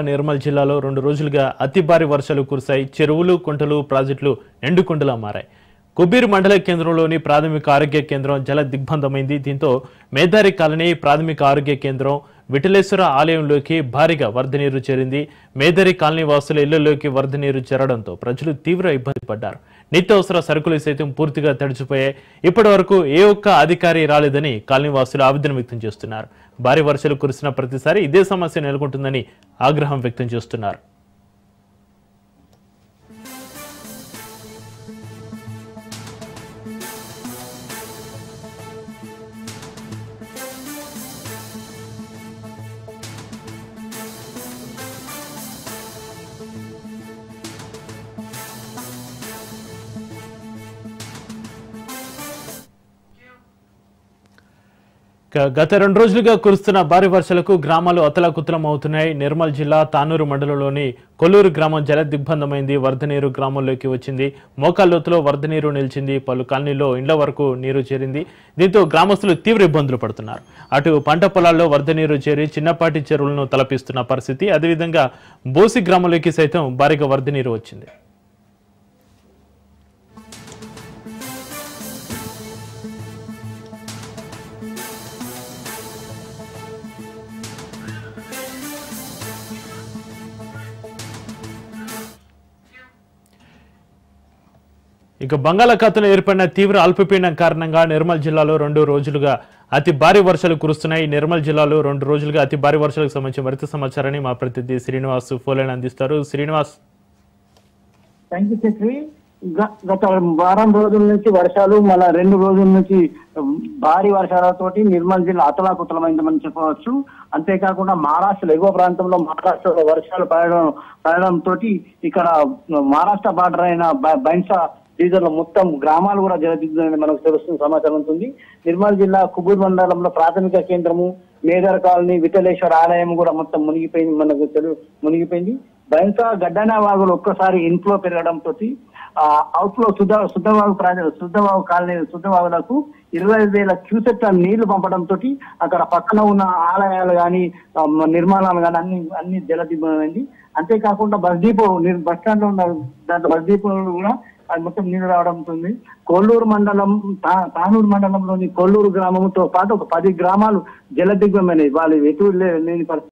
నిర్మల్ జిల్లాలో 2 రోజులుగా అతి భారీ వర్షాలు కురిశాయి. చెరువులు, కుంటలు, ప్రాజెక్టులు ఎండుకుండలా మారాయి. కుబీర్ మండల కేంద్రంలోని ప్రాథమిక ఆరోగ్య కేంద్రం జల దిగ్బంధమైంది. దీంతో మేదారి కాలనీ ప్రాథమిక ఆరోగ్య కేంద్రం విఠలేశ్వర ఆలయంలోకి భారీగా వరద నీరు చేరింది. మేదారి కాలనీ వాసుల ఇళ్లలోకి వరద నీరు చేరడంతో ప్రజలు తీవ్ర ఇబ్బంది పడ్డారు. నిత్యావసర సరుకులు సైతం పూర్తిగా తడిచిపోయాయి. ఇప్పటి వరకు ఏ ఒక్క అధికారి రాలేదని కాలనీ వాసులు ఆవేదన వ్యక్తం చేస్తున్నారు. భారీ వర్షాలు కురిసిన ప్రతిసారి ఇదే సమస్య నెలకొంటుందని ఆగ్రహం వ్యక్తం చేస్తున్నారు. గత 2 రోజులుగా కురుస్తున్న భారీ వర్షాలకు గ్రామాలు అతలాకుతలం అవుతున్నాయి. నిర్మల్ జిల్లా తానూరు మండలంలోని కొల్లూరు గ్రామం జల దిగ్బంధమైంది. వరద నీరు గ్రామంలోకి వచ్చింది. మోకాల్లోతులో వరద నీరు నిలిచింది. పలు కాలనీల్లో ఇండ్ల వరకు నీరు చేరింది. దీంతో గ్రామస్తులు తీవ్ర ఇబ్బందులు పడుతున్నారు. అటు పంట పొలాల్లో వరద నీరు చేరి చిన్నపాటి చెరువులను తలపిస్తున్న పరిస్థితి. అదేవిధంగా బోసి గ్రామంలోకి సైతం భారీగా వరద నీరు వచ్చింది. ఇక బంగాళాఖాతంలో ఏర్పడిన తీవ్ర అల్పపీడనం కారణంగా నిర్మల్ జిల్లాలో 2 రోజులుగా అతి భారీ వర్షాలు కురుస్తున్నాయి. నిర్మల్ జిల్లాలో 2 రోజులుగా అతి భారీ వర్షాలకు సంబంధించిన మరింత సమాచారాన్ని మా ప్రతినిధి శ్రీనివాస్ ఫోన్ అందిస్తారు. శ్రీనివాస్. గత వారం రోజుల నుంచి వర్షాలు, మళ్ళా 2 రోజుల నుంచి భారీ వర్షాలతోటి నిర్మల్ జిల్లా అతలాకుతలమైందని చెప్పవచ్చు. అంతేకాకుండా మహారాష్ట్ర ఎగువ ప్రాంతంలో మహారాష్ట్రలో వర్షాలు పడడంతో ఇక్కడ మహారాష్ట్ర బార్డర్ అయిన బైన్సా డీజర్ లో మొత్తం గ్రామాలు కూడా జలదిగ్గులని మనకు తెలుస్తున్న సమాచారం ఉంటుంది. నిర్మల్ జిల్లా కుబూర్ మండలంలో ప్రాథమిక కేంద్రము, మేదర్ కాలనీ, విఠలేశ్వర ఆలయం కూడా మొత్తం మునిగిపోయింది. మునిగిపోయింది. బైన్సా గడ్డనా వాగులు ఒక్కసారి ఇన్ఫ్లో పెరగడంతో అవుట్ లో శుద్ధవాగు కాలనీ శుద్ధవాగులకు 20,000 క్యూసెక్ల నీళ్లు పంపడంతో అక్కడ పక్కన ఉన్న ఆలయాలు గాని నిర్మాణాలు గాని అన్ని జలదిగ్బంధమైంది. అంతేకాకుండా బస్ స్టాండ్ లో ఉన్న దాంట్లో బస్ డిపో కూడా అది మొత్తం నీళ్లు రావడంతో కొల్లూరు మండలం, తానూరు మండలంలోని కొల్లూరు గ్రామంతో పాటు ఒక 10 గ్రామాలు జలదిగ్బంధమైనవి. వాళ్ళు ఎటు లేని పరిస్థితి.